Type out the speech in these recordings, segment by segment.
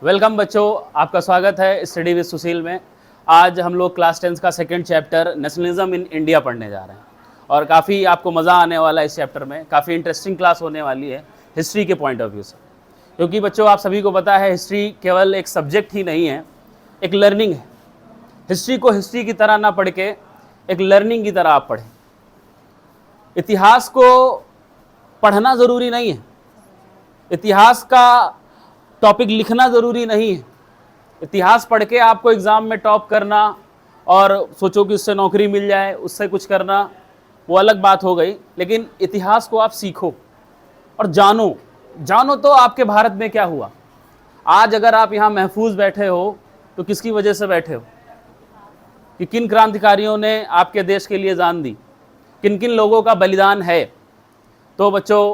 Welcome बच्चों, आपका स्वागत है स्टडी विद सुशील में। आज हम लोग क्लास 10 का second chapter nationalism in India पढ़ने जा रहे हैं और काफ़ी आपको मज़ा आने वाला है इस चैप्टर में। काफ़ी इंटरेस्टिंग क्लास होने वाली है हिस्ट्री के पॉइंट ऑफ व्यू से, क्योंकि बच्चों आप सभी को पता है हिस्ट्री केवल एक सब्जेक्ट ही नहीं है, एक लर्निंग है। हिस्ट्री को हिस्ट्री की तरह ना पढ़ के एक लर्निंग की तरह आप पढ़ें। इतिहास को पढ़ना ज़रूरी नहीं है, इतिहास का टॉपिक लिखना ज़रूरी नहीं है। इतिहास पढ़ के आपको एग्ज़ाम में टॉप करना और सोचो कि उससे नौकरी मिल जाए, उससे कुछ करना, वो अलग बात हो गई। लेकिन इतिहास को आप सीखो और जानो तो आपके भारत में क्या हुआ। आज अगर आप यहाँ महफूज बैठे हो तो किसकी वजह से बैठे हो? कि किन क्रांतिकारियों ने आपके देश के लिए जान दी, किन किन लोगों का बलिदान है। तो बच्चों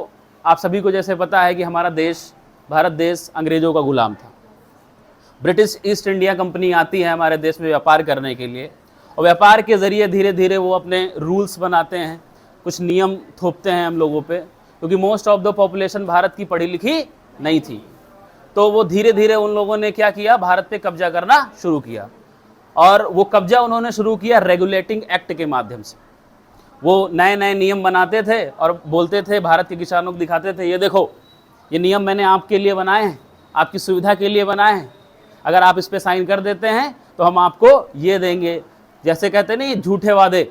आप सभी को जैसे पता है कि हमारा देश, भारत देश अंग्रेज़ों का गुलाम था। ब्रिटिश ईस्ट इंडिया कंपनी आती है हमारे देश में व्यापार करने के लिए, और व्यापार के ज़रिए धीरे धीरे वो अपने रूल्स बनाते हैं, कुछ नियम थोपते हैं हम लोगों पे, क्योंकि most of the population Bharat की पढ़ी लिखी नहीं थी। तो वो धीरे धीरे उन लोगों ने क्या किया, भारत पे कब्जा करना शुरू किया। और वो कब्जा उन्होंने शुरू किया रेगुलेटिंग एक्ट के माध्यम से। वो नए नए नियम बनाते थे और बोलते थे, भारत के किसानों को दिखाते थे, ये देखो ये नियम मैंने आपके लिए बनाए हैं, आपकी सुविधा के लिए बनाए हैं, अगर आप इस पे साइन कर देते हैं तो हम आपको ये देंगे। जैसे कहते नहीं झूठे वादे,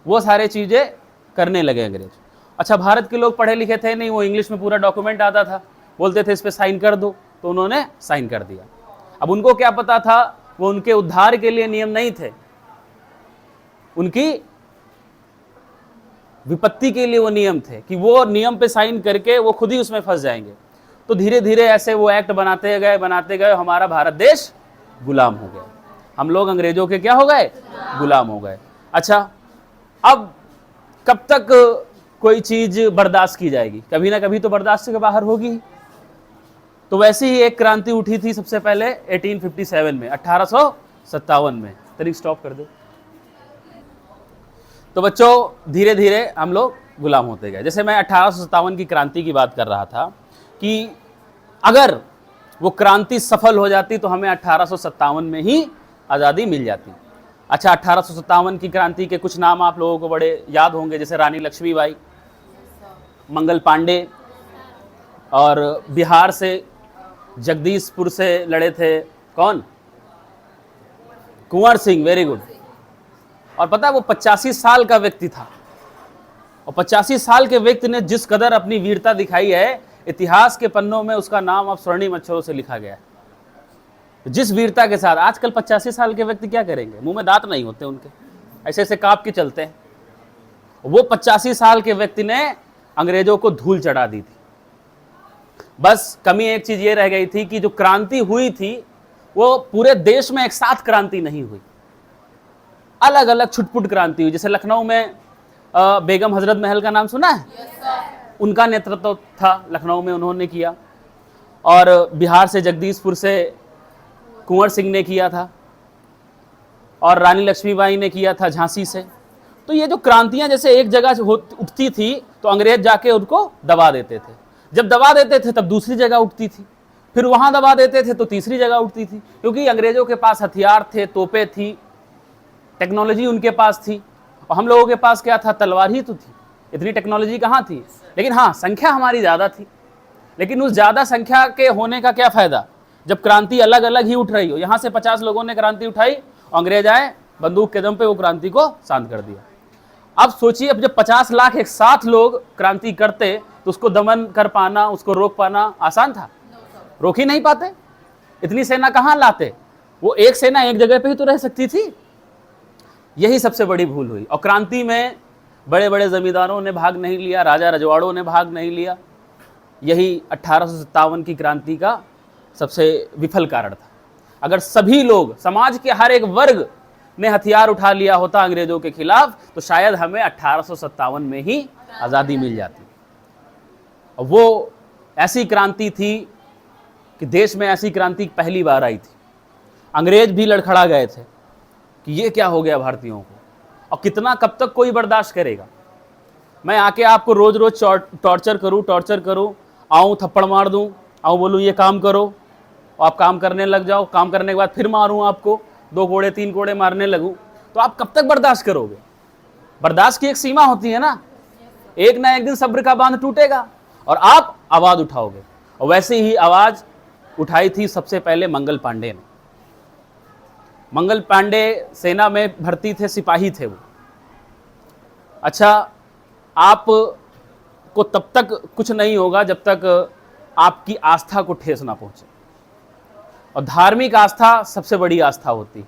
वो सारे चीज़ें करने लगे अंग्रेज। अच्छा, भारत के लोग पढ़े लिखे थे नहीं, वो इंग्लिश में पूरा डॉक्यूमेंट आता था, बोलते थे इस पर साइन कर दो, तो उन्होंने साइन कर दिया। अब उनको क्या पता था, वो उनके उद्धार के लिए नियम नहीं थे, उनकी विपत्ति के लिए वो नियम थे, कि वो नियम पे साइन करके वो खुद ही उसमें फंस जाएंगे। तो धीरे धीरे ऐसे वो एक्ट बनाते गए, हमारा भारत देश गुलाम हो गया। हम लोग अंग्रेजों के क्या हो गए, गुलाम हो गए। अच्छा, अब कब तक कोई चीज बर्दाश्त की जाएगी? कभी ना कभी तो बर्दाश्त के बाहर होगी। तो वैसे ही एक क्रांति उठी थी सबसे पहले 1857 में, 1857 में। तरीक स्टॉप कर दो। तो बच्चों धीरे धीरे हम लोग गुलाम होते गए। जैसे मैं 1857 की क्रांति की बात कर रहा था कि अगर वो क्रांति सफल हो जाती तो हमें 1857 में ही आज़ादी मिल जाती। अच्छा, 1857 की क्रांति के कुछ नाम आप लोगों को बड़े याद होंगे, जैसे रानी लक्ष्मीबाई, मंगल पांडे, और बिहार से जगदीशपुर से लड़े थे कौन, कुंवर सिंह, वेरी गुड। और पता है वो 85 साल का व्यक्ति था, और 85 साल के व्यक्ति ने जिस कदर अपनी वीरता दिखाई है, इतिहास के पन्नों में उसका नाम अब स्वर्णिम अक्षरों से लिखा गया है। जिस वीरता के साथ आजकल 85 साल के व्यक्ति क्या करेंगे, मुंह में दांत नहीं होते उनके, ऐसे ऐसे कांप के चलते हैं। वो 85 साल के व्यक्ति ने अंग्रेजों को धूल चढ़ा दी थी। बस कमी एक चीज ये रह गई थी कि जो क्रांति हुई थी वो पूरे देश में एक साथ क्रांति नहीं हुई, अलग अलग छुटपुट क्रांति हुई। जैसे लखनऊ में बेगम हजरत महल का नाम सुना है? उनका नेतृत्व था लखनऊ में, उन्होंने किया। और बिहार से जगदीशपुर से कुंवर सिंह ने किया था, और रानी लक्ष्मीबाई ने किया था झांसी से। तो ये जो क्रांतियां जैसे एक जगह उठती थी तो अंग्रेज जाके उनको दबा देते थे, जब दबा देते थे तब दूसरी जगह उठती थी, फिर वहां दबा देते थे तो तीसरी जगह उठती थी, क्योंकि अंग्रेजों के पास हथियार थे, तोपें थी, टेक्नोलॉजी उनके पास थी, और हम लोगों के पास क्या था, तलवार ही तो थी। इतनी टेक्नोलॉजी कहाँ थी? लेकिन हाँ, संख्या हमारी ज़्यादा थी। लेकिन उस ज़्यादा संख्या के होने का क्या फ़ायदा जब क्रांति अलग अलग ही उठ रही हो। यहाँ से 50 लोगों ने क्रांति उठाई, अंग्रेज आए, बंदूक के दम पे वो क्रांति को शांत कर दिया। अब सोचिए, अब जब 50 लाख एक साथ लोग क्रांति करते तो उसको दमन कर पाना, उसको रोक पाना आसान था? रोक ही नहीं पाते। इतनी सेना कहाँ लाते? वो एक सेना एक जगह पे ही तो रह सकती थी। यही सबसे बड़ी भूल हुई। और क्रांति में बड़े बड़े जमींदारों ने भाग नहीं लिया, राजा रजवाड़ों ने भाग नहीं लिया। यही 1857 की क्रांति का सबसे विफल कारण था। अगर सभी लोग, समाज के हर एक वर्ग ने हथियार उठा लिया होता अंग्रेजों के खिलाफ, तो शायद हमें 1857 में ही आज़ादी मिल जाती। और वो ऐसी क्रांति थी कि देश में ऐसी क्रांति पहली बार आई थी। अंग्रेज भी लड़खड़ा गए थे कि ये क्या हो गया भारतीयों को, और कितना कब तक कोई बर्दाश्त करेगा। मैं आके आपको रोज रोज टॉर्चर करूं, आऊं थप्पड़ मार दूं, आऊं बोलूं ये काम करो, और आप काम करने लग जाओ, काम करने के बाद फिर मारूं आपको, 2 कोड़े 3 कोड़े मारने लगूं, तो आप कब तक बर्दाश्त करोगे? बर्दाश्त की एक सीमा होती है ना, एक ना एक दिन सब्र का बांध टूटेगा और आप आवाज उठाओगे। और वैसे ही आवाज उठाई थी सबसे पहले मंगल पांडे ने। मंगल पांडे सेना में भर्ती थे, सिपाही थे वो। अच्छा, आप को तब तक कुछ नहीं होगा जब तक आपकी आस्था को ठेस ना पहुंचे, और धार्मिक आस्था सबसे बड़ी आस्था होती है।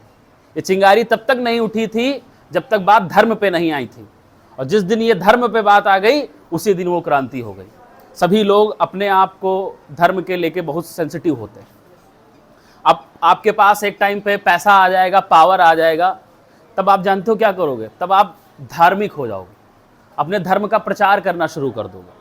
ये चिंगारी तब तक नहीं उठी थी जब तक बात धर्म पे नहीं आई थी, और जिस दिन ये धर्म पे बात आ गई उसी दिन वो क्रांति हो गई। सभी लोग अपने आप को धर्म के लेके बहुत सेंसिटिव होते हैं। अब आपके पास एक टाइम पे पैसा आ जाएगा, पावर आ जाएगा, तब आप जानते हो क्या करोगे? तब आप धार्मिक हो जाओगे, अपने धर्म का प्रचार करना शुरू कर दोगे।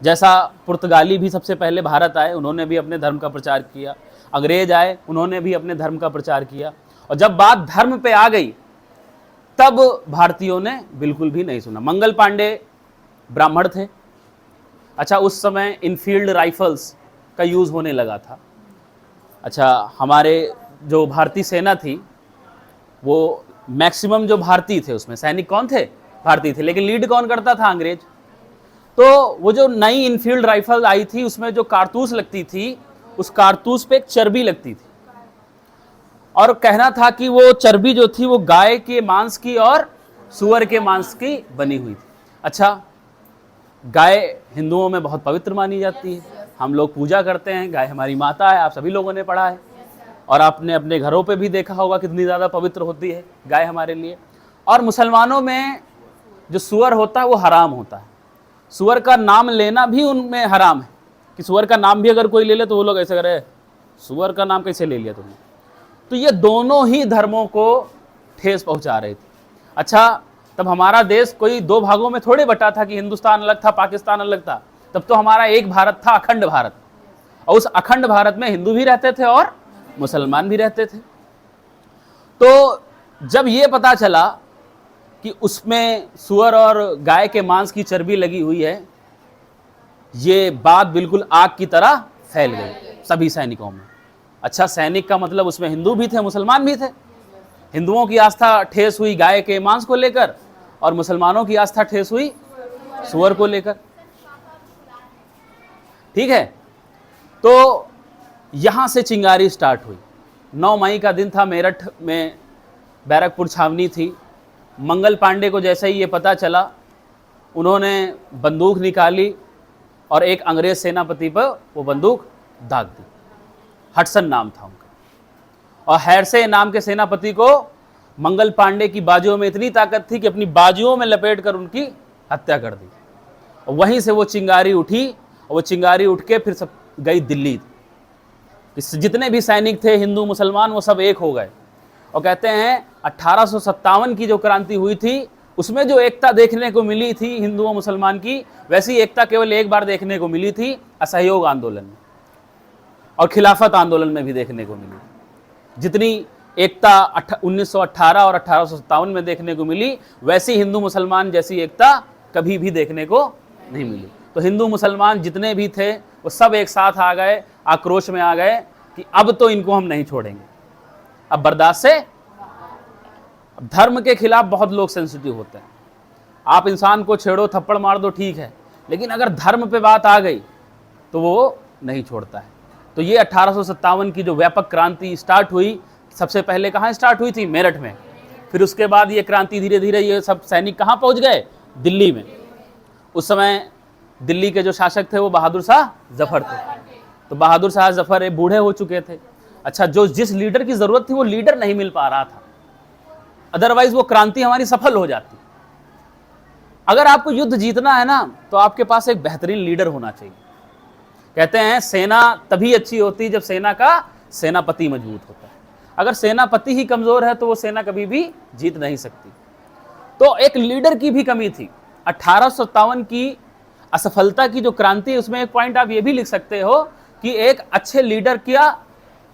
जैसा पुर्तगाली भी सबसे पहले भारत आए, उन्होंने भी अपने धर्म का प्रचार किया, अंग्रेज आए, उन्होंने भी अपने धर्म का प्रचार किया, और जब बात धर्म पे आ गई तब भारतीयों ने बिल्कुल भी नहीं सुना। मंगल पांडे ब्राह्मण थे। अच्छा, उस समय इनफील्ड राइफल्स का यूज़ होने लगा था। अच्छा, हमारे जो भारतीय सेना थी वो मैक्सिमम जो भारतीय थे, उसमें सैनिक कौन थे? भारतीय थे, लेकिन लीड कौन करता था? अंग्रेज। तो वो जो नई इनफील्ड राइफल आई थी उसमें जो कारतूस लगती थी, उस कारतूस पे एक चर्बी लगती थी, और कहना था कि वो चर्बी जो थी वो गाय के मांस की और सूअर के मांस की बनी हुई थी। अच्छा, गाय हिंदुओं में बहुत पवित्र मानी जाती है, हम लोग पूजा करते हैं, गाय हमारी माता है, आप सभी लोगों ने पढ़ा है, और आपने अपने घरों पे भी देखा होगा कितनी ज़्यादा पवित्र होती है गाय हमारे लिए। और मुसलमानों में जो सूअर होता है वो हराम होता है, सूअर का नाम लेना भी उनमें हराम है, कि सूअर का नाम भी अगर कोई ले ले तो वो लोग ऐसे करे, सूअर का नाम कैसे ले लिया तुमने? तो ये दोनों ही धर्मों को ठेस पहुंचा रहे थे। अच्छा, तब हमारा देश कोई 2 भागों में थोड़े बटा था कि हिंदुस्तान अलग था, पाकिस्तान अलग था। तब तो हमारा एक भारत था, अखंड भारत, और उस अखंड भारत में हिंदू भी रहते थे और मुसलमान भी रहते थे। तो जब ये पता चला कि उसमें सूअर और गाय के मांस की चर्बी लगी हुई है, ये बात बिल्कुल आग की तरह फैल गई सभी सैनिकों में। अच्छा, सैनिक का मतलब उसमें हिंदू भी थे, मुसलमान भी थे। हिंदुओं की आस्था ठेस हुई गाय के मांस को लेकर, और मुसलमानों की आस्था ठेस हुई सूअर को लेकर। ठीक है, तो यहां से चिंगारी स्टार्ट हुई। 9 मई का दिन था, मेरठ में बैरकपुर छावनी थी। मंगल पांडे को जैसे ही ये पता चला, उन्होंने बंदूक निकाली और एक अंग्रेज सेनापति पर वो बंदूक दाग दी। हटसन नाम था उनका, और हैरसे नाम के सेनापति को मंगल पांडे की बाजुओं में इतनी ताकत थी कि अपनी बाजुओं में लपेट कर उनकी हत्या कर दी। और वहीं से वो चिंगारी उठी, और वो चिंगारी उठ के फिर सब गई दिल्ली। जितने भी सैनिक थे, हिंदू मुसलमान, वो सब एक हो गए। और कहते हैं 1857 की जो क्रांति हुई थी उसमें जो एकता देखने को मिली थी हिंदू और मुसलमान की, वैसी एकता केवल एक बार देखने को मिली थी असहयोग आंदोलन में, और खिलाफत आंदोलन में भी देखने को मिली। जितनी एकता 1918 और 1857 में देखने को मिली, वैसी हिंदू मुसलमान जैसी एकता कभी भी देखने को नहीं मिली। तो हिंदू मुसलमान जितने भी थे वो सब एक साथ आ गए, आक्रोश में आ गए कि अब तो इनको हम नहीं छोड़ेंगे, अब बर्दाश्त से। अब धर्म के खिलाफ बहुत लोग सेंसिटिव होते हैं। आप इंसान को छेड़ो, थप्पड़ मार दो, ठीक है, लेकिन अगर धर्म पे बात आ गई तो वो नहीं छोड़ता है। तो ये 1857 की जो व्यापक क्रांति स्टार्ट हुई, सबसे पहले कहाँ स्टार्ट हुई थी? मेरठ में। फिर उसके बाद ये क्रांति धीरे धीरे ये सब सैनिक कहाँ पहुँच गए? दिल्ली में। उस समय दिल्ली के जो शासक थे वो बहादुर शाह जफर थे। तो बहादुर शाह जफर बूढ़े हो चुके थे। अच्छा, जो जिस लीडर की जरूरत थी वो लीडर नहीं मिल पा रहा था, अदरवाइज वो क्रांति हमारी सफल हो जाती। अगर आपको युद्ध जीतना है ना, तो आपके पास एक बेहतरीन लीडर होना चाहिए। कहते हैं सेना तभी अच्छी होती है जब सेना का सेनापति मजबूत होता है। अगर सेनापति ही कमजोर है तो वो सेना कभी भी जीत नहीं सकती। तो एक लीडर की भी कमी थी। 1857 की असफलता की जो क्रांति है, उसमें एक पॉइंट आप ये भी लिख सकते हो कि एक अच्छे लीडर की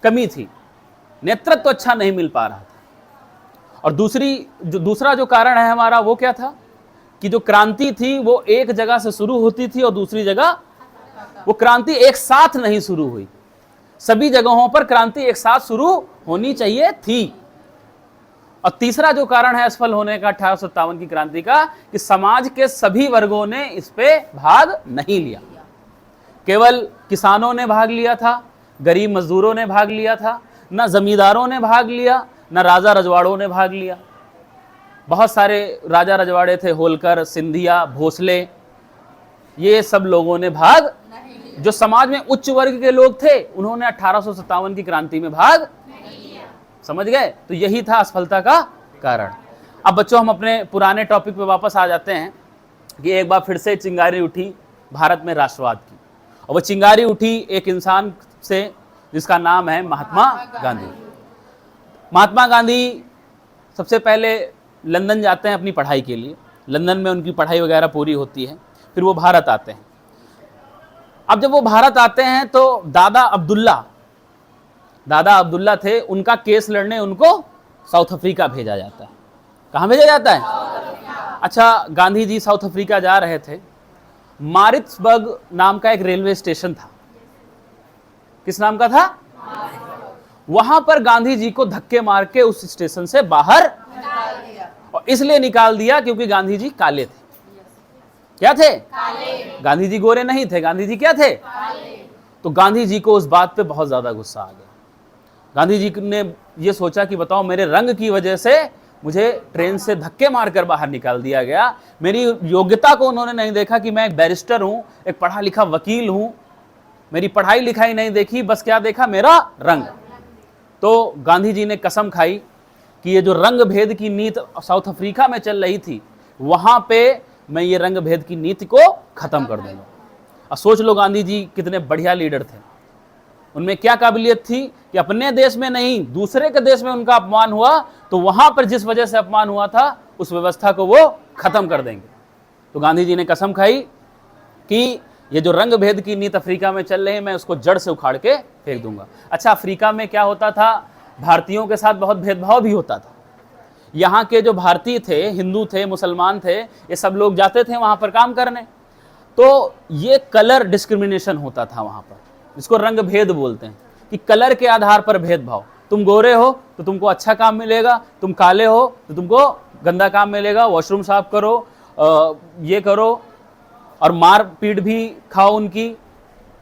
कमी थी, नेतृत्व तो अच्छा नहीं मिल पा रहा था। और दूसरा जो कारण है हमारा, वो क्या था कि जो क्रांति थी वो एक जगह से शुरू होती थी और दूसरी जगह, वो क्रांति एक साथ नहीं शुरू हुई। सभी जगहों पर क्रांति एक साथ शुरू होनी चाहिए थी। और तीसरा जो कारण है असफल होने का 1857 की क्रांति का, कि समाज के सभी वर्गों ने इस पे भाग नहीं लिया। केवल किसानों ने भाग लिया था, गरीब मजदूरों ने भाग लिया था, न जमींदारों ने भाग लिया, न राजा रजवाड़ों ने भाग लिया। बहुत सारे राजा रजवाड़े थे, होलकर, सिंधिया, भोसले, ये सब लोगों ने भाग, जो समाज में उच्च वर्ग के लोग थे, उन्होंने 1857 की क्रांति में भाग नहीं लिया। समझ गए? तो यही था असफलता का कारण। अब बच्चों हम अपने पुराने टॉपिक पे वापस आ जाते हैं कि एक बार फिर से चिंगारी उठी भारत में राष्ट्रवाद की, और वो चिंगारी उठी एक इंसान से जिसका नाम है महात्मा गांधी। महात्मा गांधी सबसे पहले लंदन जाते हैं अपनी पढ़ाई के लिए। लंदन में उनकी पढ़ाई वगैरह पूरी होती है, फिर वो भारत आते हैं। अब जब वो भारत आते हैं तो दादा अब्दुल्ला थे, उनका केस लड़ने उनको साउथ अफ्रीका भेजा जाता है। कहाँ भेजा जाता है? अच्छा, गांधी जी साउथ अफ्रीका जा रहे थे। मारिट्सबर्ग नाम का एक रेलवे स्टेशन था। किस नाम का था? वहां पर गांधी जी को धक्के मार के उस स्टेशन से बाहर निकाल दिया। और इसलिए निकाल दिया क्योंकि गांधी जी काले थे। क्या थे? काले। गांधी जी गोरे नहीं थे, गांधी जी क्या थे? काले। तो गांधी जी को उस बात पे बहुत ज्यादा गुस्सा आ गया। गांधी जी ने ये सोचा कि बताओ, मेरे रंग की वजह से मुझे ट्रेन से धक्के मारकर बाहर निकाल दिया गया। मेरी योग्यता को उन्होंने नहीं देखा कि मैं एक बैरिस्टर हूं, एक पढ़ा लिखा वकील हूं। मेरी पढ़ाई लिखाई नहीं देखी, बस क्या देखा? मेरा रंग। तो गांधी जी ने कसम खाई कि ये जो रंग भेद की नीति साउथ अफ्रीका में चल रही थी, वहां पे मैं ये रंग भेद की नीति को खत्म कर दूंगा। अब सोच लो गांधी जी कितने बढ़िया लीडर थे। उनमें क्या काबिलियत थी कि अपने देश में नहीं, दूसरे के देश में उनका अपमान हुआ तो वहां पर जिस वजह से अपमान हुआ था उस व्यवस्था को वो खत्म कर देंगे। तो गांधी जी ने कसम खाई कि ये जो रंग भेद की नीति अफ्रीका में चल रही है, मैं उसको जड़ से उखाड़ के फेंक दूंगा। अच्छा, अफ्रीका में क्या होता था? भारतीयों के साथ बहुत भेदभाव भी होता था। यहाँ के जो भारतीय थे, हिंदू थे, मुसलमान थे, ये सब लोग जाते थे वहाँ पर काम करने। तो ये कलर डिस्क्रिमिनेशन होता था वहाँ पर, जिसको रंग भेद बोलते हैं, कि कलर के आधार पर भेदभाव। तुम गोरे हो तो तुमको अच्छा काम मिलेगा, तुम काले हो तो तुमको गंदा काम मिलेगा। वॉशरूम साफ करो, ये करो, और मार पीट भी खाओ उनकी,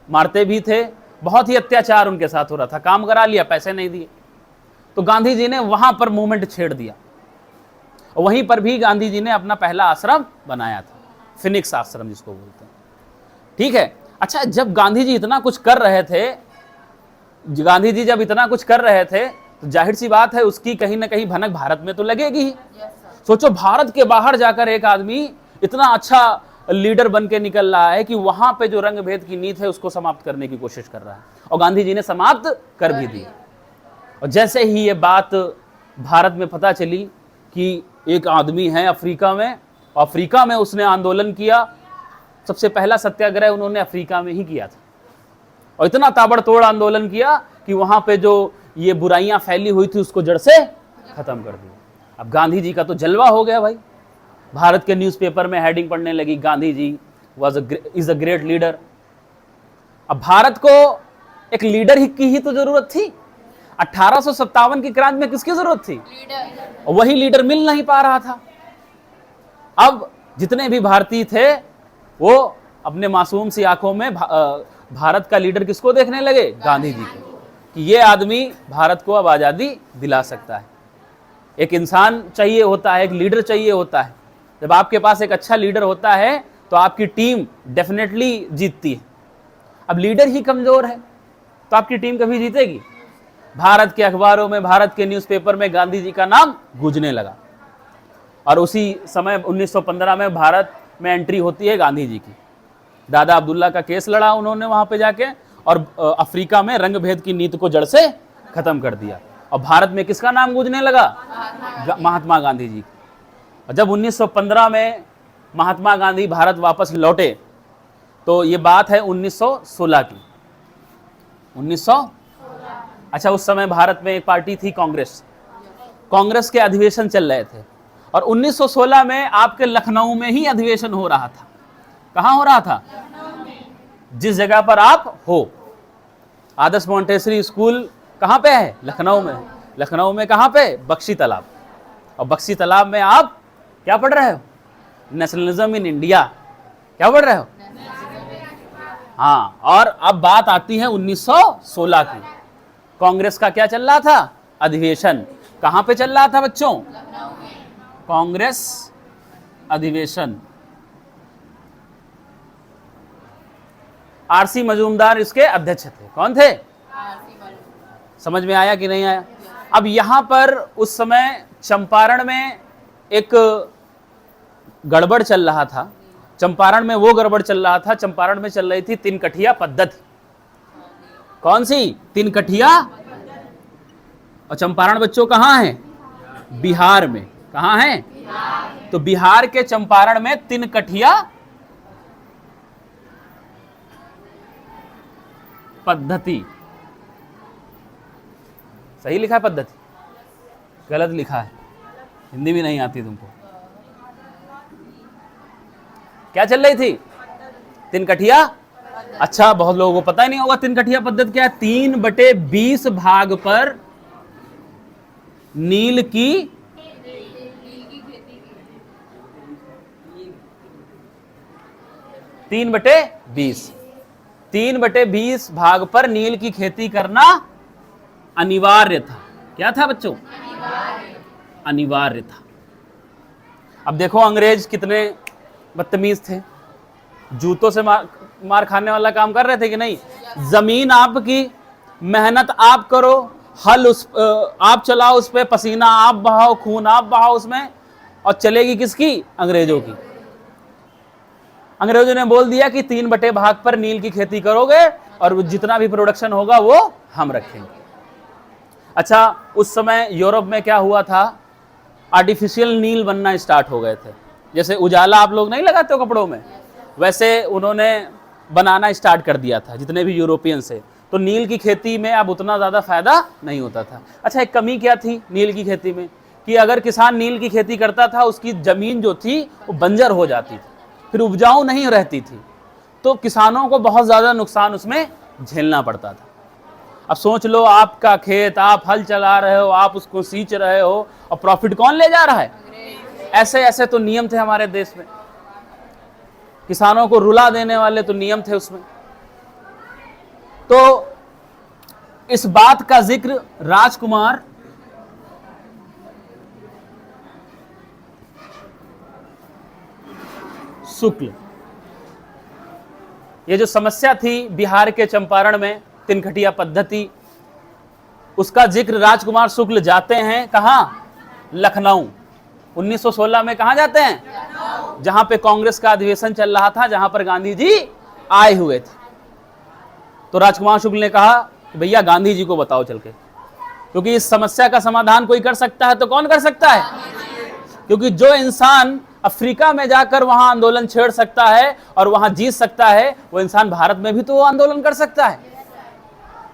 मारते भी थे। बहुत ही अत्याचार उनके साथ हो रहा था। काम करा लिया, पैसे नहीं दिए। तो गांधी जी ने वहां पर मूवमेंट छेड़ दिया, और वहीं पर भी गांधी जी ने अपना पहला आश्रम बनाया था, फिनिक्स आश्रम जिसको बोलते हैं। ठीक है। अच्छा, जब गांधी जी इतना कुछ कर रहे थे, तो जाहिर सी बात है उसकी कहीं ना कहीं भनक भारत में तो लगेगी ही। सोचो, भारत के बाहर जाकर एक आदमी इतना अच्छा लीडर बन के निकल रहा है कि वहां पे जो रंग भेद की नीति है उसको समाप्त करने की कोशिश कर रहा है, और गांधी जी ने समाप्त कर भी दी। और जैसे ही ये बात भारत में पता चली कि एक आदमी है अफ्रीका में, अफ्रीका में उसने आंदोलन किया, सबसे पहला सत्याग्रह उन्होंने अफ्रीका में ही किया था, और इतना ताबड़तोड़ आंदोलन किया कि वहां पे जो ये बुराइयां फैली हुई थी उसको जड़ से खत्म कर दिया। अब गांधी जी का तो जलवा हो गया भाई। भारत के न्यूज़पेपर में हेडिंग पढ़ने लगी, Gandhi ji is a great leader. अब भारत को एक लीडर की ही तो जरूरत थी। 1857 की क्रांति में किसकी जरूरत थी? लीडर। और वही लीडर मिल नहीं पा रहा था। अब जितने भी भारतीय थे वो अपने मासूम सी आंखों में भारत का लीडर किसको देखने लगे? गांधी जी को, कि ये आदमी भारत को अब आज़ादी दिला सकता है। एक इंसान चाहिए होता है, एक लीडर चाहिए होता है। जब आपके पास एक अच्छा लीडर होता है तो आपकी टीम डेफिनेटली जीतती है। अब लीडर ही कमजोर है तो आपकी टीम कभी जीतेगी? भारत के अखबारों में, भारत के न्यूज़पेपर में गांधी जी का नाम गूंजने लगा, और उसी समय 1915 में भारत में एंट्री होती है गांधी जी की। दादा अब्दुल्ला का केस लड़ा उन्होंने वहां पे जाके, और अफ्रीका में रंग भेद की नीति को जड़ से खत्म कर दिया। और भारत में किसका नाम गूंजने लगा? महात्मा गांधी जी। और जब 1915 में महात्मा गांधी भारत वापस लौटे तो ये बात है 1916 की। 1916। अच्छा, उस समय भारत में एक पार्टी थी कांग्रेस। कांग्रेस के अधिवेशन चल रहे थे, और 1916 में आपके लखनऊ में ही अधिवेशन हो रहा था। कहाँ हो रहा था? जिस जगह पर आप हो। आदर्श मॉन्टेसरी स्कूल कहाँ पे है? लखनऊ में। लखनऊ में कहाँ पे? बख्शी तालाब। और बख्शी तालाब में आप क्या पढ़ रहे हो? Nationalism in India. क्या पढ़ रहे हो? हाँ। और अब बात आती है 1916 की। कांग्रेस का क्या चल रहा था? अधिवेशन। कहाँ पे चल रहा था बच्चों? कांग्रेस अधिवेशन। आरसी मजूमदार इसके अध्यक्ष थे। कौन थे? समझ में आया कि नहीं आया? अब यहां पर उस समय चंपारण में एक गड़बड़ चल रहा था। चंपारण में वो गड़बड़ चल रहा था, चंपारण में चल रही थी तीन कठिया पद्धति। कौन सी? तीन कठिया। और चंपारण बच्चों कहाँ है? बिहार में। कहाँ है? तो बिहार के चंपारण में तीन कठिया पद्धति। सही लिखा है पद्धति? गलत लिखा है। हिंदी भी नहीं आती तुमको। क्या चल रही थी? तीन कठिया। अच्छा, बहुत लोगों को पता ही नहीं होगा तीन कठिया पद्धति क्या है। 3/20 भाग पर नील की 3/20 3/20 भाग पर नील की खेती करना अनिवार्य था। क्या था बच्चों? अनिवार्य था। अब देखो अंग्रेज कितने बदतमीज थे। जूतों से मार खाने वाला काम कर रहे थे कि नहीं? जमीन आपकी, मेहनत आप करो, हल आप चलाओ, उस पे पसीना आप बहाओ, खून आप बहाओ उसमें, और चलेगी किसकी? अंग्रेजों की। अंग्रेजों ने बोल दिया कि 3/भाग पर नील की खेती करोगे और जितना भी प्रोडक्शन होगा वो हम रखेंगे। अच्छा, उस समय यूरोप में क्या हुआ था? आर्टिफिशियल नील बनना स्टार्ट हो गए थे। जैसे उजाला आप लोग नहीं लगाते हो कपड़ों में, वैसे उन्होंने बनाना स्टार्ट कर दिया था जितने भी यूरोपियन से। तो नील की खेती में अब उतना ज़्यादा फायदा नहीं होता था। अच्छा, एक कमी क्या थी नील की खेती में? कि अगर किसान नील की खेती करता था, उसकी ज़मीन जो थी वो बंजर हो जाती थी, फिर उपजाऊ नहीं रहती थी, तो किसानों को बहुत ज़्यादा नुकसान उसमें झेलना पड़ता था। अब सोच लो, आपका खेत, आप हल चला रहे हो, आप उसको सींच रहे हो, और प्रॉफिट कौन ले जा रहा है? ऐसे ऐसे तो नियम थे हमारे देश में। किसानों को रुला देने वाले तो नियम थे उसमें। तो इस बात का जिक्र राजकुमार शुक्ल, ये जो समस्या थी बिहार के चंपारण में तिनकटिया पद्धति, उसका जिक्र राजकुमार शुक्ल जाते हैं कहां? लखनऊ। 1916 में कहां जाते हैं? जहां पे कांग्रेस का अधिवेशन चल रहा था, जहां पर गांधी जी आए हुए थे। तो राजकुमार शुक्ल ने कहा कि भैया गांधी जी को बताओ चल के, क्योंकि इस समस्या का समाधान कोई कर सकता है तो कौन कर सकता है? क्योंकि जो इंसान अफ्रीका में जाकर वहां आंदोलन छेड़ सकता है और वहां जीत सकता है, वो इंसान भारत में भी तो आंदोलन कर सकता है।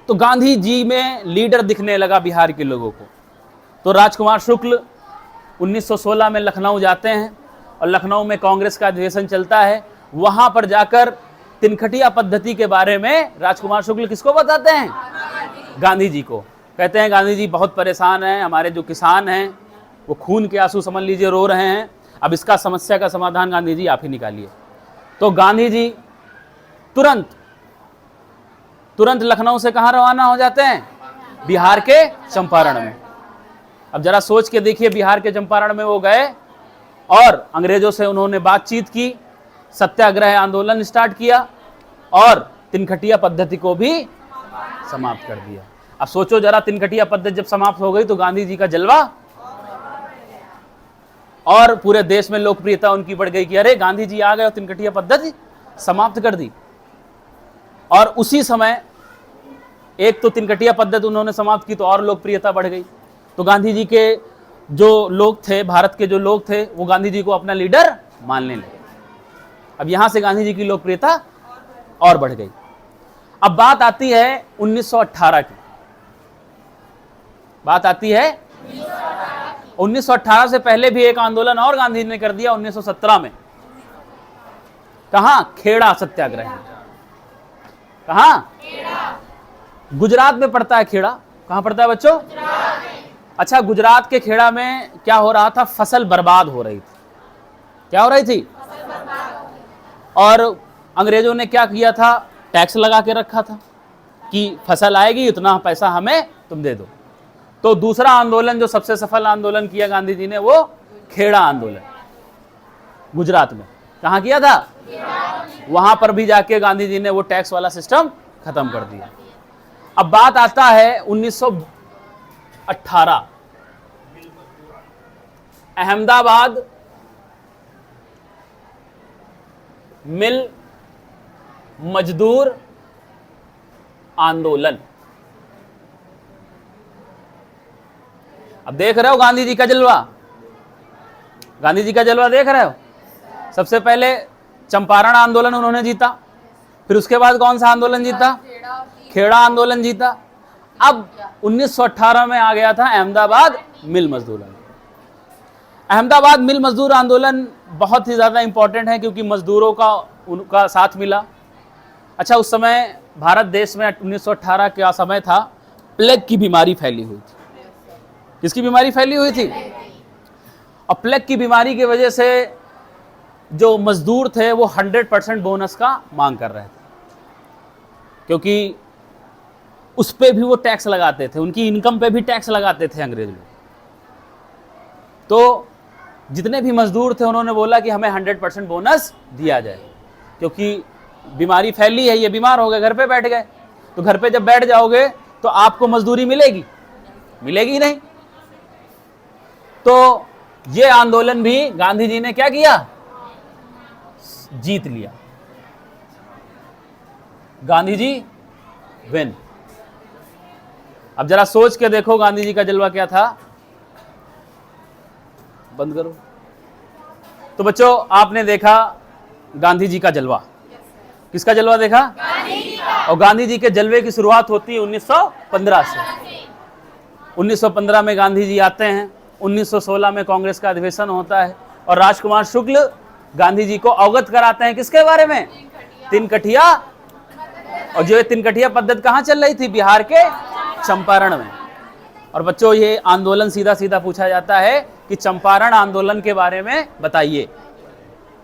तो गांधी जी में लीडर दिखने लगा बिहार के लोगों को। तो राजकुमार शुक्ल 1916 में लखनऊ जाते हैं और लखनऊ में कांग्रेस का अधिवेशन चलता है। वहां पर जाकर तिनकटिया पद्धति के बारे में राजकुमार शुक्ल किसको बताते हैं? गांधी जी को। कहते हैं गांधी जी बहुत परेशान हैं, हमारे जो किसान हैं वो खून के आंसू समझ लीजिए रो रहे हैं, अब इसका समस्या का समाधान गांधी जी आप ही निकालिए। तो गांधी जी तुरंत लखनऊ से कहां रवाना हो जाते हैं? बिहार के चंपारण में। अब जरा सोच के देखिए, बिहार के चंपारण में वो गए और अंग्रेजों से उन्होंने बातचीत की, सत्याग्रह आंदोलन स्टार्ट किया और तिनकटिया पद्धति को भी समाप्त कर दिया। अब सोचो जरा, तिनकटिया पद्धति जब समाप्त हो गई तो गांधी जी का जलवा और पूरे देश में लोकप्रियता उनकी बढ़ गई कि अरे गांधी जी आ गए और तिनकटिया पद्धति समाप्त कर दी। और उसी समय एक तो तिनकटिया पद्धति उन्होंने समाप्त की तो और लोकप्रियता बढ़ गई। तो गांधी जी के जो लोग थे, भारत के जो लोग थे, वो गांधी जी को अपना लीडर मानने लगे। अब यहां से गांधी जी की लोकप्रियता और बढ़ गई। अब बात आती है 1918 की। बात आती है 1918 से पहले भी एक आंदोलन और गांधी जी ने कर दिया 1917 में। कहां? खेड़ा सत्याग्रह। कहां? गुजरात में पड़ता है खेड़ा। कहां पड़ता है बच्चों? अच्छा, गुजरात के खेड़ा में क्या हो रहा था? फसल बर्बाद हो रही थी। क्या हो रही थी? और अंग्रेजों ने क्या किया था? टैक्स लगा के रखा था कि फसल आएगी, इतना पैसा हमें तुम दे दो। तो दूसरा आंदोलन जो सबसे सफल आंदोलन किया गांधी जी ने, वो खेड़ा आंदोलन गुजरात में। कहां किया था? वहां पर भी जाके गांधी जी ने वो टैक्स वाला सिस्टम खत्म कर दिया। अब बात आता है 1918, अहमदाबाद मिल मजदूर आंदोलन। अब देख रहे हो गांधी जी का जलवा, गांधी जी का जलवा देख रहे हो। सबसे पहले चंपारण आंदोलन उन्होंने जीता, फिर उसके बाद कौन सा आंदोलन जीता? खेड़ा आंदोलन जीता। अब 1918 में आ गया था अहमदाबाद मिल मजदूर आंदोलन। अहमदाबाद मिल मजदूर आंदोलन बहुत ही ज़्यादा इंपॉर्टेंट है क्योंकि मजदूरों का उनका साथ मिला। अच्छा, उस समय भारत देश में 1918 का समय था, प्लेग की बीमारी फैली हुई थी। किसकी बीमारी फैली हुई थी? और प्लेग की बीमारी की वजह से जो मजदूर थे वो 100% बोनस का मांग कर रहे थे, क्योंकि उस पे भी वो टैक्स लगाते थे, उनकी इनकम पे भी टैक्स लगाते थे अंग्रेज लोग। तो जितने भी मजदूर थे उन्होंने बोला कि हमें 100% बोनस दिया जाए, क्योंकि बीमारी फैली है, ये बीमार हो गए, घर पे बैठ गए। तो घर पे जब बैठ जाओगे तो आपको मजदूरी मिलेगी? मिलेगी नहीं। तो ये आंदोलन भी गांधी जी ने क्या किया? जीत लिया। गांधी जी विन। अब जरा सोच के देखो गांधी जी का जलवा क्या था। बंद करो। तो बच्चों, आपने देखा गांधी जी का जलवा। किसका जलवा देखा? गांधी जी का। और गांधी जी के जलवे की शुरुआत होती है 1915 से। 1915 में गांधी जी आते हैं, 1916 में कांग्रेस का अधिवेशन होता है और राजकुमार शुक्ल गांधी जी को अवगत कराते हैं किसके बारे में? तिनकठिया। और जो तिनकठिया पद्धति कहाँ चल रही थी? बिहार के चंपारण में। और बच्चों, ये आंदोलन सीधा सीधा पूछा जाता है कि चंपारण आंदोलन के बारे में बताइए,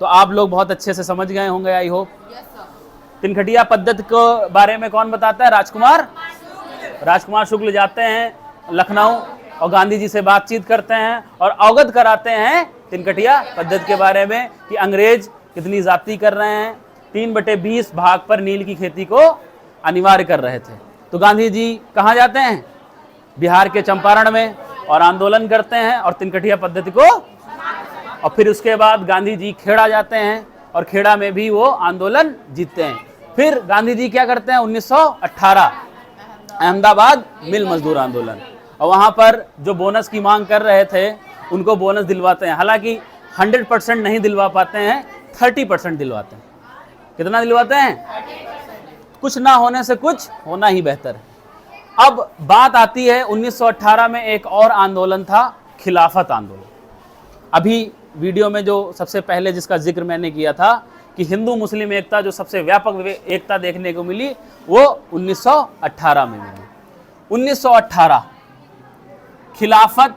तो आप लोग बहुत अच्छे से समझ गए होंगे, आई होप। तिनकठिया पद्धति के बारे में कौन बताता है? राजकुमार शुक्ल जाते हैं लखनऊ और गांधी जी से बातचीत करते हैं और अवगत कराते हैं तिनकठिया पद्धति के बारे में कि अंग्रेज कितनी जाति कर रहे हैं। 3/20 भाग पर नील की खेती को अनिवार्य कर रहे थे। तो गांधी जी कहाँ जाते हैं? बिहार के चंपारण में, और आंदोलन करते हैं और तिनकठिया पद्धति को। और फिर उसके बाद गांधी जी खेड़ा जाते हैं और खेड़ा में भी वो आंदोलन जीतते हैं। फिर गांधी जी क्या करते हैं? 1918 अहमदाबाद मिल मजदूर आंदोलन, और वहाँ पर जो बोनस की मांग कर रहे थे उनको बोनस दिलवाते हैं। हालांकि 100% नहीं दिलवा पाते हैं, 30% दिलवाते हैं। कितना दिलवाते हैं? कुछ ना होने से कुछ होना ही बेहतर है। अब बात आती है 1918 में एक और आंदोलन था, खिलाफत आंदोलन। अभी वीडियो में जो सबसे पहले जिसका जिक्र मैंने किया था कि हिंदू मुस्लिम एकता, जो सबसे व्यापक एकता देखने को मिली, वो 1918 में मिली। 1918 खिलाफत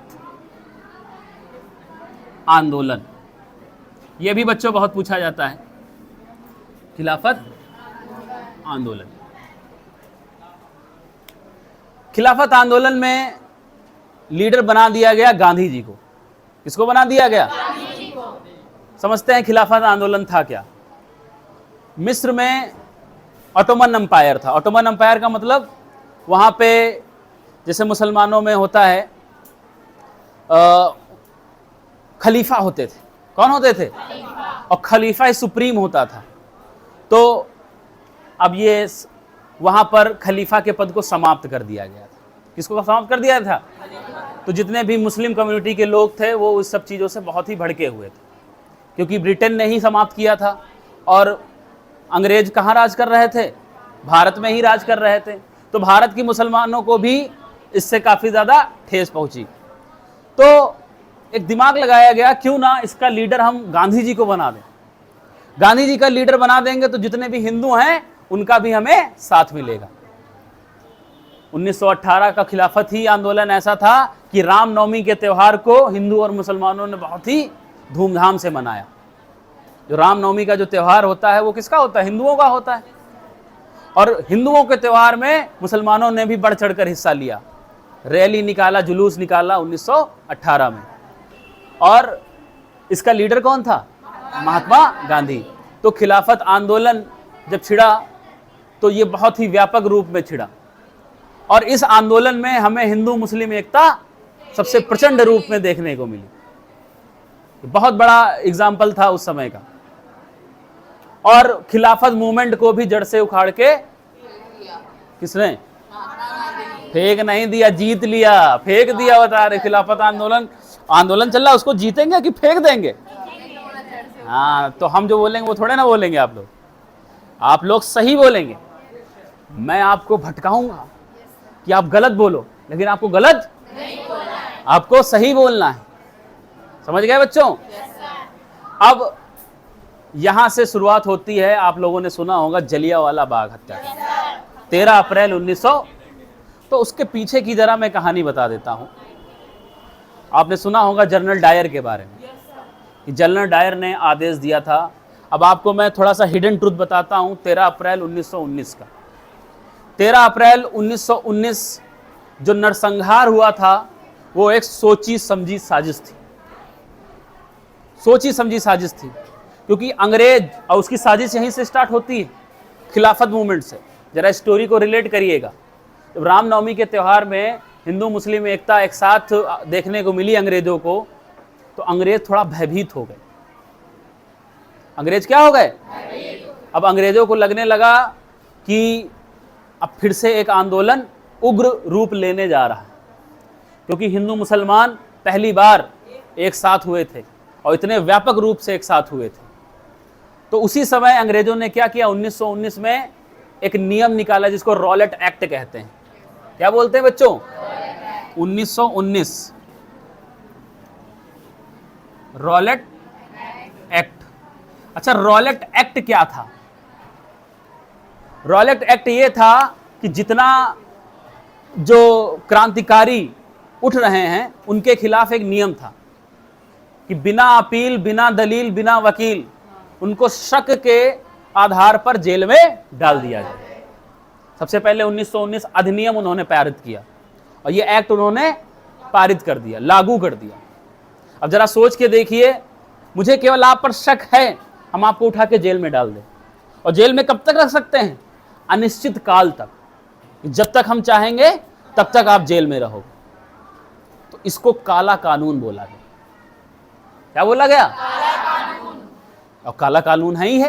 आंदोलन, ये भी बच्चों बहुत पूछा जाता है। खिलाफत आंदोलन, खिलाफत आंदोलन में लीडर बना दिया गया गांधी जी को। किसको बना दिया गया? गांधी जी को। समझते हैं खिलाफत आंदोलन था क्या? मिस्र में ऑटोमन एम्पायर था। ऑटोमन एम्पायर का मतलब वहाँ पे जैसे मुसलमानों में होता है खलीफा होते थे। कौन होते थे? और खलीफा सुप्रीम होता था। तो अब ये वहाँ पर खलीफा के पद को समाप्त कर दिया गया था। किसको समाप्त कर दिया था? तो जितने भी मुस्लिम कम्युनिटी के लोग थे वो उस सब चीज़ों से बहुत ही भड़के हुए थे, क्योंकि ब्रिटेन ने ही समाप्त किया था और अंग्रेज कहाँ राज कर रहे थे? भारत में ही राज कर रहे थे। तो भारत की मुसलमानों को भी इससे काफ़ी ज़्यादा ठेस पहुँची। तो एक दिमाग लगाया गया, क्यों ना इसका लीडर हम गांधी जी को बना दें। गांधी जी का लीडर बना देंगे तो जितने भी हिंदू हैं उनका भी हमें साथ मिलेगा। 1918 का खिलाफत ही आंदोलन ऐसा था कि रामनवमी के त्यौहार को हिंदू और मुसलमानों ने बहुत ही धूमधाम से मनाया। जो रामनवमी का जो त्यौहार होता है वो किसका होता है? हिंदुओं का होता है। और हिंदुओं के त्यौहार में मुसलमानों ने भी बढ़ चढ़कर हिस्सा लिया, रैली निकाला, जुलूस निकाला 1918 में। और इसका लीडर कौन था? महात्मा गांधी। तो खिलाफत आंदोलन जब छिड़ा तो ये बहुत ही व्यापक रूप में छिड़ा, और इस आंदोलन में हमें हिंदू मुस्लिम एकता सबसे प्रचंड रूप में देखने को मिली। बहुत बड़ा एग्जाम्पल था उस समय का। और खिलाफत मूवमेंट को भी जड़ से उखाड़ के किसने? फेंक नहीं दिया, जीत लिया। फेंक दिया बता रहे। खिलाफत आंदोलन चल रहा, उसको जीतेंगे कि फेंक देंगे? हाँ, तो हम जो बोलेंगे वो थोड़े ना बोलेंगे। आप लोग सही बोलेंगे। मैं आपको भटकाऊंगा कि आप गलत बोलो, लेकिन आपको गलत नहीं बोलना है, आपको सही बोलना है। समझ गए बच्चों? अब यहां से शुरुआत होती है। आप लोगों ने सुना होगा जलियांवाला बाग हत्याकांड, 13 अप्रैल 1900। तो उसके पीछे की जरा मैं कहानी बता देता हूं। आपने सुना होगा जनरल डायर के बारे में, कि जनरल डायर ने आदेश दिया था। अब आपको मैं थोड़ा सा हिडन ट्रुथ बताता हूं 13 अप्रैल 1919 का। 13 अप्रैल 1919 जो नरसंहार हुआ था वो एक सोची समझी साजिश थी। सोची समझी साजिश थी, क्योंकि अंग्रेज, और उसकी साजिश यहीं से स्टार्ट होती है, खिलाफत मूवमेंट से। जरा स्टोरी को रिलेट करिएगा। जब रामनवमी के त्यौहार में हिंदू मुस्लिम एकता एक साथ देखने को मिली अंग्रेजों को, तो अंग्रेज थोड़ा भयभीत हो गए। अंग्रेज क्या हो गए? अब अंग्रेजों को लगने लगा कि अब फिर से एक आंदोलन उग्र रूप लेने जा रहा है, क्योंकि हिंदू मुसलमान पहली बार एक साथ हुए थे और इतने व्यापक रूप से एक साथ हुए थे। तो उसी समय अंग्रेजों ने क्या किया? 1919 में एक नियम निकाला जिसको रॉलेट एक्ट कहते हैं। क्या बोलते हैं बच्चों? 1919 रॉलेट एक्ट। अच्छा, रॉलेट एक्ट क्या था? रॉलेट एक्ट ये था कि जितना जो क्रांतिकारी उठ रहे हैं उनके खिलाफ एक नियम था कि बिना अपील, बिना दलील, बिना वकील उनको शक के आधार पर जेल में डाल दिया जाए। सबसे पहले 1919 अधिनियम उन्होंने पारित किया, और ये एक्ट उन्होंने पारित कर दिया, लागू कर दिया। अब जरा सोच के देखिए, मुझे केवल आप पर शक है, हम आपको उठा के जेल में डाल दें, और जेल में कब तक रख सकते हैं? अनिश्चित काल तक। जब तक हम चाहेंगे तब तक आप जेल में रहोगे। तो इसको काला कानून बोला गया। क्या बोला गया? काला कानून। और काला कानून है ही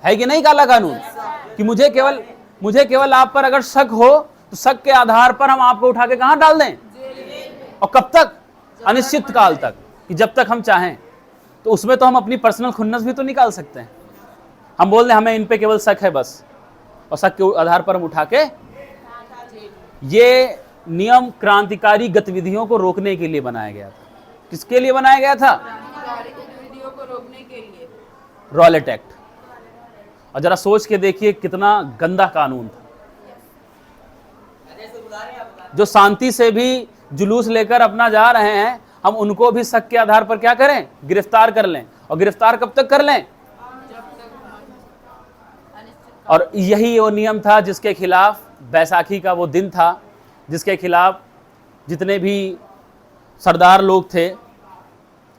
है कि नहीं? काला कानून कि मुझे केवल आप पर अगर शक हो तो शक के आधार पर हम आपको उठा के कहां डाल दें? और कब तक? अनिश्चित काल तक, कि जब तक हम चाहें। तो उसमें तो हम अपनी पर्सनल खुन्नस भी तो निकाल सकते हैं। हम बोल दें हमें इन पे केवल शक है बस, और शक के आधार पर हम उठा के। ये नियम क्रांतिकारी गतिविधियों को रोकने के लिए बनाया गया था। किसके लिए बनाया गया था? गतिविधियों को रोकने के लिए। Rowlatt act. और जरा सोच के देखिए कितना गंदा कानून था। जो शांति से भी जुलूस लेकर अपना जा रहे हैं, हम उनको भी शक के आधार पर क्या करें? गिरफ्तार कर लें। और गिरफ्तार कब तक कर लें? और यही वो नियम था जिसके खिलाफ बैसाखी का वो दिन था, जिसके खिलाफ जितने भी सरदार लोग थे,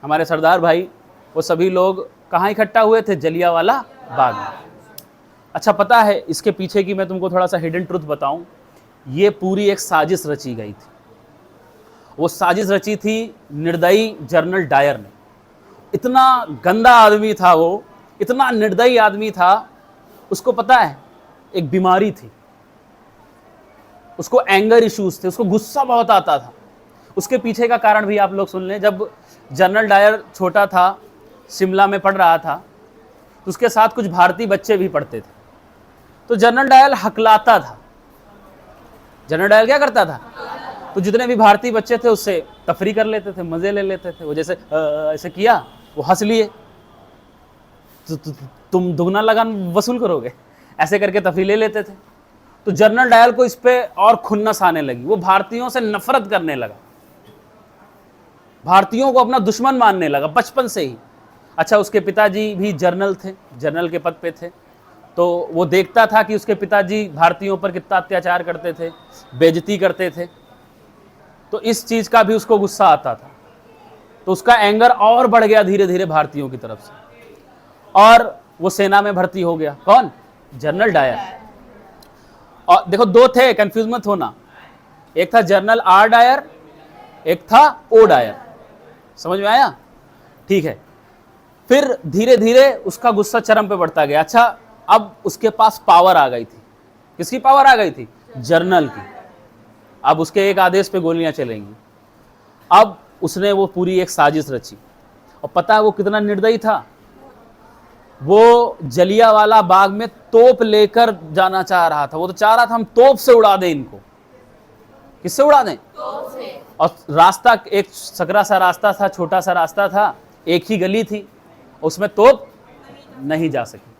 हमारे सरदार भाई, वो सभी लोग कहाँ इकट्ठा हुए थे? जलियांवाला बाग में। अच्छा, पता है इसके पीछे की मैं तुमको थोड़ा सा हिडन ट्रुथ बताऊं। ये पूरी एक साजिश रची गई थी। वो साजिश रची थी निर्दयी जनरल डायर ने। इतना गंदा आदमी था वो, इतना निर्दयी आदमी था। उसको पता है एक बीमारी थी, उसको एंगर इश्यूज थे, उसको गुस्सा बहुत आता था। उसके पीछे का कारण भी आप लोग सुन लें। जब जनरल डायर छोटा था, शिमला में पढ़ रहा था, तो उसके साथ कुछ भारतीय बच्चे भी पढ़ते थे। तो जनरल डायर हकलाता था। जनरल डायर क्या करता था? तो जितने भी भारतीय बच्चे थे उससे तफरी कर लेते थे, मजे ले लेते थे। वो जैसे ऐसे किया, वो हंस लिए, तुम दुगना लगान वसूल करोगे, ऐसे करके तफरी ले लेते थे। तो जनरल डायर को इस पे और खुन्नस आने लगी, वो भारतीयों से नफरत करने लगा, भारतीयों को अपना दुश्मन मानने लगा बचपन से ही। अच्छा, उसके पिताजी भी जर्नल थे, जर्नल के पद पे थे, तो वो देखता था कि उसके पिताजी भारतीयों पर कितना अत्याचार करते थे, बेइज्जती करते थे, तो इस चीज़ का भी उसको गुस्सा आता था। तो उसका एंगर और बढ़ गया धीरे धीरे भारतीयों की तरफ से, और वो सेना में भर्ती हो गया। कौन? General Dyer. और देखो, दो थे, कंफ्यूज मत होना, एक था जनरल आर डायर, एक था ओ डायर। समझ में आया? ठीक है। फिर धीरे धीरे उसका गुस्सा चरम पे बढ़ता गया। अच्छा, अब उसके पास पावर आ गई थी। किसकी पावर आ गई थी? जनरल की। अब उसके एक आदेश पे गोलियां चलेंगी। अब उसने वो पूरी एक साजिश रची, और पता है वो कितना निर्दयी था? वो जलियांवाला बाग में तोप लेकर जाना चाह रहा था। वो तो चाह रहा था हम तोप से उड़ा दें इनको। किससे उड़ा दें? तोप से। और रास्ता एक सकरा सा रास्ता था, छोटा सा रास्ता था, एक ही गली थी, उसमें तोप नहीं जा सकी।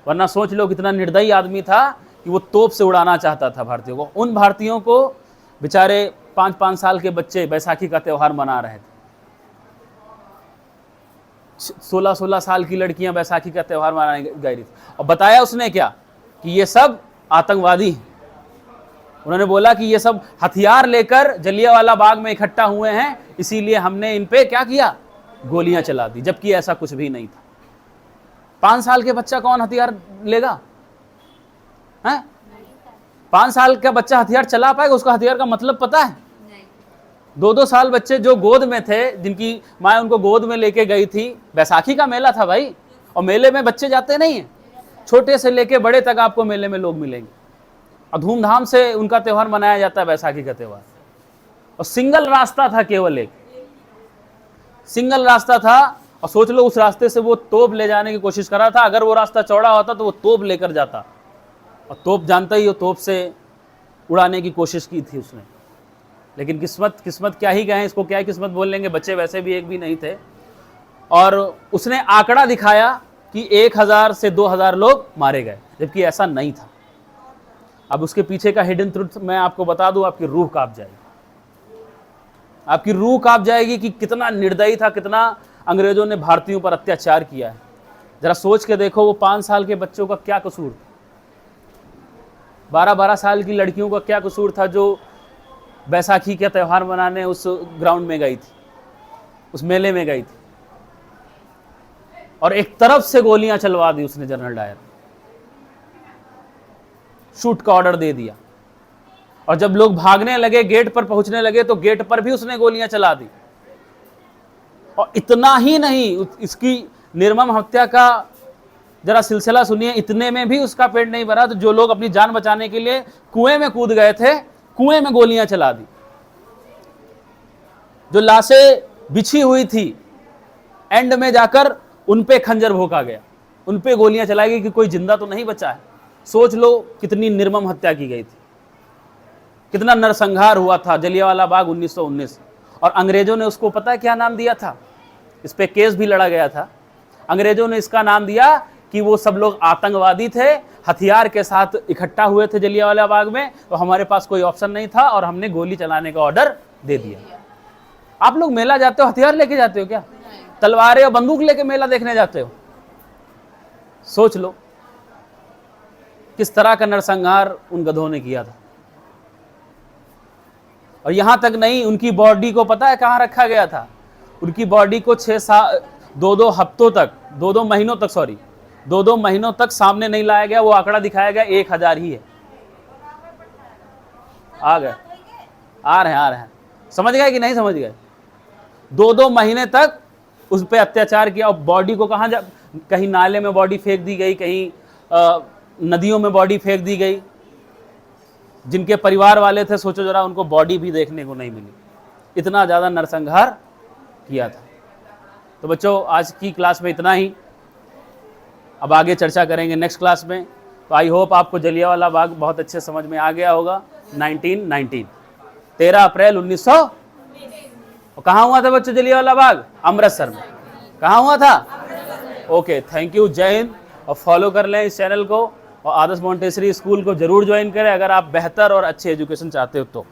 वरना सोच लो कितना निर्दयी आदमी था कि वो तोप से उड़ाना चाहता था भारतीयों को। उन भारतीयों को, बेचारे 5-5 साल के बच्चे बैसाखी का त्यौहार मना रहे थे, 16-16 साल की लड़कियां बैसाखी का त्यौहार मनाने गई थी। और बताया उसने क्या? कि ये सब आतंकवादी हैं। उन्होंने बोला कि ये सब हथियार लेकर जलियांवाला बाग में इकट्ठा हुए हैं, इसीलिए हमने इन पे क्या किया? गोलियां चला दी, जबकि ऐसा कुछ भी नहीं था। 5 साल के बच्चा कौन हथियार लेगा? हैं? 5 साल का बच्चा हथियार चला पाएगा? उसका हथियार का मतलब पता है? 2-2 साल बच्चे जो गोद में थे, जिनकी माँ उनको गोद में लेके गई थी, बैसाखी का मेला था भाई, और मेले में बच्चे जाते नहीं हैं, छोटे से लेके बड़े तक आपको मेले में लोग मिलेंगे, और धूमधाम से उनका त्यौहार मनाया जाता है, बैसाखी का त्यौहार। और सिंगल रास्ता था, केवल एक सिंगल रास्ता था, और सोच लो उस रास्ते से वो तोप ले जाने की कोशिश कर रहा था। अगर वो रास्ता चौड़ा होता तो वो तोप लेकर जाता, और तोप जानता ही हो, तोप से उड़ाने की कोशिश की थी उसने। लेकिन किस्मत क्या ही कहें इसको, क्या ही किस्मत बोल लेंगे, बच्चे वैसे भी एक भी नहीं थे। और उसने आंकड़ा दिखाया कि 1000 से 2000 लोग मारे गए, जबकि ऐसा नहीं था। अब उसके पीछे का हिडन ट्रुथ मैं आपको बता दूं, आपकी रूह कांप जाएगी, आपकी रूह कांप जाएगी कि कितना निर्दयी था, कितना अंग्रेजों ने भारतीयों पर अत्याचार किया है। जरा सोच के देखो, वो 5 साल के बच्चों का क्या कसूर था, 12-12 साल की लड़कियों का क्या कसूर था, जो बैसाखी का त्यौहार मनाने उस ग्राउंड में गई थी, उस मेले में गई थी, और एक तरफ से गोलियां चलवा दी उसने। जनरल डायर शूट का ऑर्डर दे दिया, और जब लोग भागने लगे, गेट पर पहुंचने लगे, तो गेट पर भी उसने गोलियां चला दी। और इतना ही नहीं, इसकी निर्मम हत्या का जरा सिलसिला सुनिए। इतने में भी उसका पेट नहीं भरा, तो जो लोग अपनी जान बचाने के लिए कुएं में कूद गए थे, कुएं में गोलियां चला दी। जो लाशें बिछी हुई थी, एंड में जाकर उन पे खंजर भोंका गया, उन पे गोलियां चलाई गई कि कोई जिंदा तो नहीं बचा है। सोच लो कितनी निर्मम हत्या की गई थी, कितना नरसंहार हुआ था जलियांवाला बाग 1919। और अंग्रेजों ने उसको पता है क्या नाम दिया था? इस पे केस भी लड़ा गया था। अंग्रेजों ने इसका नाम दिया कि वो सब लोग आतंकवादी थे, हथियार के साथ इकट्ठा हुए थे जलियांवाला बाग में, तो हमारे पास कोई ऑप्शन नहीं था और हमने गोली चलाने का ऑर्डर दे दिया। आप लोग मेला जाते हो, हथियार लेके जाते हो क्या? तलवारें और बंदूक लेके मेला देखने जाते हो? सोच लो किस तरह का नरसंहार उन गधों ने किया था। और यहां तक नहीं, उनकी बॉडी को पता है कहां रखा गया था? उनकी बॉडी को 2-2 हफ्तों तक, 2-2 महीनों तक, सॉरी 2-2 महीनों तक सामने नहीं लाया गया। वो आंकड़ा दिखाया गया 1000 ही है। आ गए, आ रहे हैं, समझ गए कि नहीं समझ गए? 2-2 महीने तक उस पर अत्याचार किया। और बॉडी को कहीं नाले में बॉडी फेंक दी गई, कहीं नदियों में बॉडी फेंक दी गई। जिनके परिवार वाले थे, सोचो जरा, उनको बॉडी भी देखने को नहीं मिली। इतना ज़्यादा नरसंहार किया था। तो बच्चों, आज की क्लास में इतना ही। अब आगे चर्चा करेंगे नेक्स्ट क्लास में। तो आई होप आपको जलियांवाला बाग बहुत अच्छे समझ में आ गया होगा। 1919 13 अप्रैल 1900। और कहाँ हुआ था बच्चों जलियांवाला बाग? अमृतसर में। कहाँ हुआ था? ओके, थैंक यू, जय हिंद। और फॉलो कर लें इस चैनल को, और आदर्श मॉन्टेसरी स्कूल को ज़रूर ज्वाइन करें अगर आप बेहतर और अच्छी एजुकेशन चाहते हो तो।